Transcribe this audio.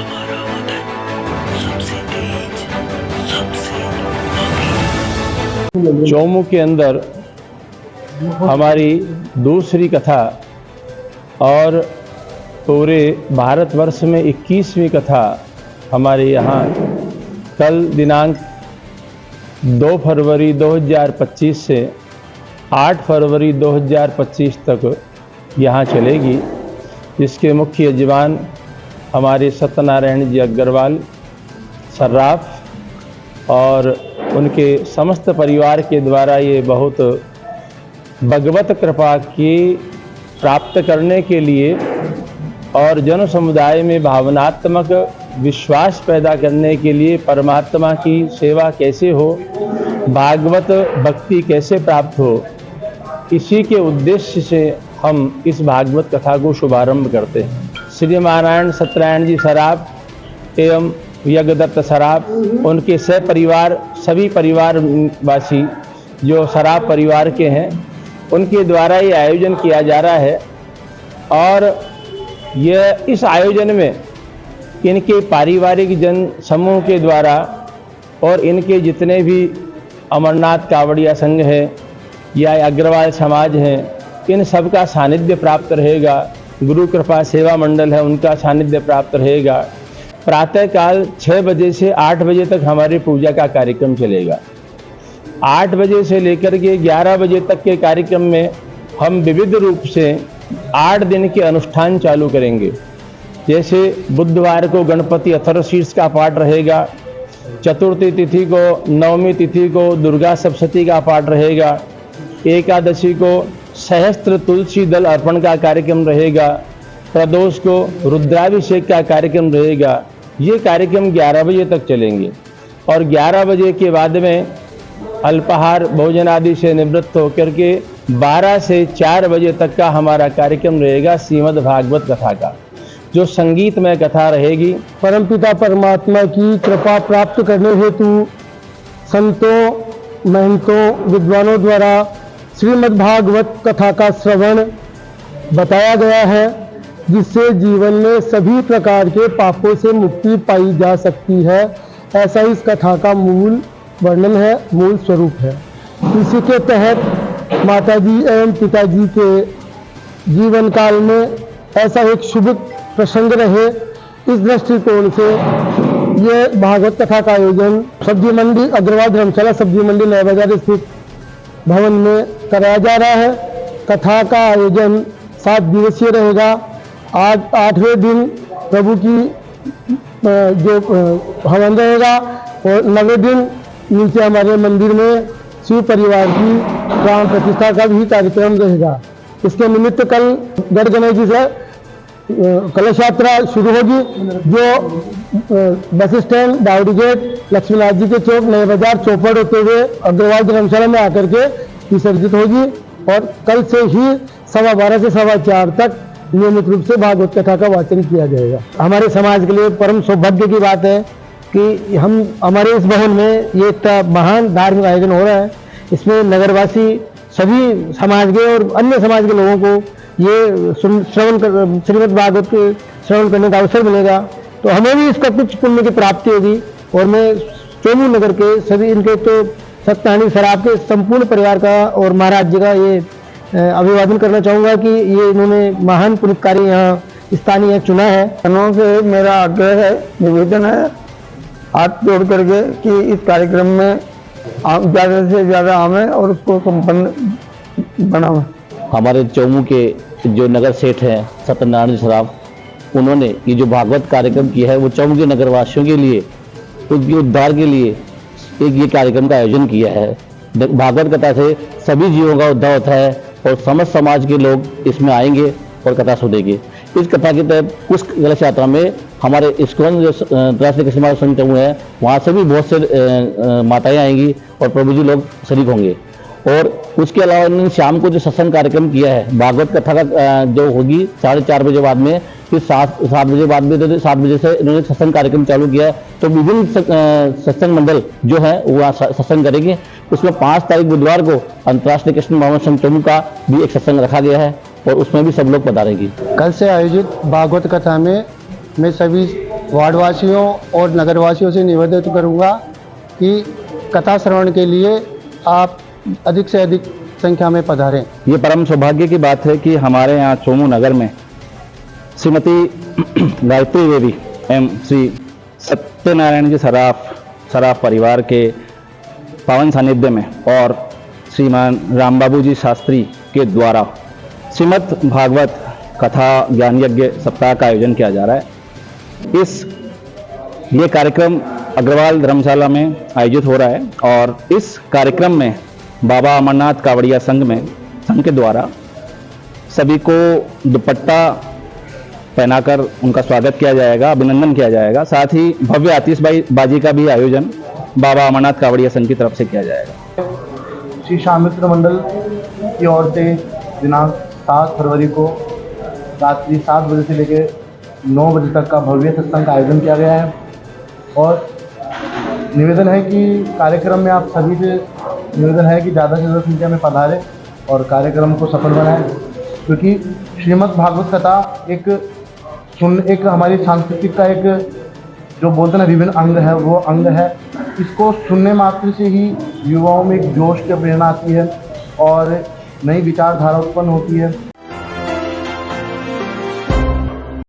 हमारा वतन सबसे तेज, सबसे चौमू के अंदर हमारी दूसरी कथा और पूरे भारतवर्ष में 21वीं कथा हमारे यहाँ कल दिनांक 2 फरवरी 2025 से 8 फरवरी 2025 तक यहाँ चलेगी। जिसके मुख्य यजमान हमारे सत्यनारायण जी अग्रवाल सर्राफ और उनके समस्त परिवार के द्वारा ये बहुत भगवत कृपा की प्राप्त करने के लिए और जन समुदाय में भावनात्मक विश्वास पैदा करने के लिए परमात्मा की सेवा कैसे हो, भागवत भक्ति कैसे प्राप्त हो, इसी के उद्देश्य से हम इस भागवत कथा को शुभारंभ करते हैं। श्री महारायण सत्यनारायण जी सराफ एवं यज्ञदत्त सराफ, उनके सपरिवार सभी परिवारवासी जो सराफ परिवार के हैं, उनके द्वारा ये आयोजन किया जा रहा है। और यह इस आयोजन में इनके पारिवारिक जन समूह के द्वारा और इनके जितने भी अमरनाथ कावड़िया संघ है या अग्रवाल समाज है, इन सब का सानिध्य प्राप्त रहेगा। गुरु कृपा सेवा मंडल है, उनका सानिध्य प्राप्त रहेगा। प्रातःकाल 6 बजे से 8 बजे तक हमारी पूजा का कार्यक्रम चलेगा। 8 बजे से लेकर के 11 बजे तक के कार्यक्रम में हम विविध रूप से 8 दिन के अनुष्ठान चालू करेंगे। जैसे बुधवार को गणपति अथर्वशीर्ष का पाठ रहेगा, चतुर्थी तिथि को, नवमी तिथि को दुर्गा सप्तशती का पाठ रहेगा, एकादशी को सहस्त्र तुलसी दल अर्पण का कार्यक्रम रहेगा, प्रदोष को रुद्राभिषेक का कार्यक्रम रहेगा। ये कार्यक्रम 11 बजे तक चलेंगे और 11 बजे के बाद में अल्पाहार भोजन आदि से निवृत्त होकर के 12 से 4 बजे तक का हमारा कार्यक्रम रहेगा श्रीमद् भागवत कथा का, जो संगीतमय कथा रहेगी। परमपिता परमात्मा की कृपा प्राप्त करने हेतु संतों, महंतों, विद्वानों द्वारा श्रीमद् भागवत कथा का श्रवण बताया गया है, जिससे जीवन में सभी प्रकार के पापों से मुक्ति पाई जा सकती है। ऐसा इस कथा का मूल वर्णन है, मूल स्वरूप है। इसी के तहत माताजी एवं पिताजी के जीवन काल में ऐसा एक शुभ प्रसंग रहे, इस दृष्टिकोण से यह भागवत कथा का आयोजन सब्जी मंडी अग्रवाल धर्मशाला सब्जी मंडी नया बाजार स्थित भवन में कराया जा रहा है। कथा का आयोजन 7 दिवसीय रहेगा। आज 8वें दिन प्रभु की जो हवन रहेगा और 9वें दिन नीचे हमारे मंदिर में शिव परिवार की प्राण प्रतिष्ठा का भी कार्यक्रम रहेगा। इसके निमित्त कल गढ़ गणेश जी से कलश यात्रा शुरू होगी, जो bus stand, Dawdi gate, Laxminath जी के चौक, नए बाजार, चौपड़ होते हुए अग्रवाल धर्मशाला में आकर के विसर्जित होगी। और कल से ही 12:15 से 4:15 तक नियमित रूप से भागवत कथा का वाचन किया जाएगा। हमारे समाज के लिए परम सौभाग्य की बात है कि हमारे इस भवन में ये एक महान धार्मिक आयोजन हो रहा है। इसमें नगरवासी सभी समाज के और अन्य समाज के लोगों को ये श्रीमद् भागवत के श्रवण करने का अवसर मिलेगा, तो हमें भी इसका कुछ पुण्य की प्राप्ति होगी। और मैं चौमू नगर के सभी इनके तो सत्यनारायण सराफ के संपूर्ण परिवार का और महाराज जी का ये अभिवादन करना चाहूँगा कि ये इन्होंने महान पुण्य कार्य यहाँ स्थानीय चुना है। जनों से मेरा आग्रह है, निवेदन है, हाथ जोड़ करके कि इस कार्यक्रम में ज़्यादा से ज़्यादा आवें और उसको संपन्न बनावें। हमारे चौमू के जो नगर सेठ हैं सत्यनारायण सराफ, उन्होंने ये जो भागवत कार्यक्रम किया है वो चौमू के नगरवासियों के लिए, उनके उद्धार के लिए एक ये कार्यक्रम का आयोजन किया है। भागवत कथा से सभी जीवों का उद्धार होता है और समस्त समाज के लोग इसमें आएंगे और कथा सुनेंगे। इस कथा के तहत कुछ कलश यात्रा में हमारे इस्कॉन जो राष्ट्रीय कृष्ण समाज संघ चौमू है, वहाँ से भी बहुत से माताएं आएंगी और प्रभु जी लोग शरीक होंगे। और उसके अलावा इन्होंने शाम को जो सत्संग कार्यक्रम किया है भागवत कथा का जो होगी 4:30 बजे बाद में, फिर 7 बजे बाद में, तो 7 बजे से इन्होंने सत्संग कार्यक्रम चालू किया है। तो विभिन्न सत्संग मंडल जो है वो सत्संग करेंगे। उसमें 5 तारीख बुधवार को अंतर्राष्ट्रीय कृष्ण भावना संघ चौमू का भी एक सत्संग रखा गया है और उसमें भी सब लोग पधारेंगे। कल से आयोजित भागवत कथा में मैं सभी वार्डवासियों और नगरवासियों से निवेदन करूंगा कि कथा श्रवण के लिए आप अधिक से अधिक संख्या में पधारें। ये परम सौभाग्य की बात है कि हमारे यहाँ चोमू नगर में श्रीमती गायत्री देवी एवं श्री सत्यनारायण जी सराफ परिवार के पावन सानिध्य में और श्रीमान राम बाबू जी शास्त्री के द्वारा श्रीमद् भागवत कथा ज्ञान यज्ञ सप्ताह का आयोजन किया जा रहा है। ये कार्यक्रम अग्रवाल धर्मशाला में आयोजित हो रहा है और इस कार्यक्रम में बाबा अमरनाथ कावड़िया संघ के द्वारा सभी को दुपट्टा पहनाकर उनका स्वागत किया जाएगा, अभिनंदन किया जाएगा। साथ ही भव्य आतिशबाजी का भी आयोजन बाबा अमरनाथ कावड़िया संघ की तरफ से किया जाएगा। श्री शामित्र मंडल की ओर से दिनांक 7 फरवरी को रात्रि 7 बजे से लेकर 9 बजे तक का भव्य सत्संग का आयोजन किया गया है और निवेदन है कि कार्यक्रम में आप सभी से निवेदन है कि ज़्यादा से ज़्यादा संख्या में पधारें और कार्यक्रम को सफल बनाएं, क्योंकि श्रीमद् भागवत कथा एक हमारी सांस्कृतिक का एक जो बोलते हैं विभिन्न अंग है, वो अंग है। इसको सुनने मात्र से ही युवाओं में एक जोश की प्रेरणा आती है और नई विचारधारा उत्पन्न होती है।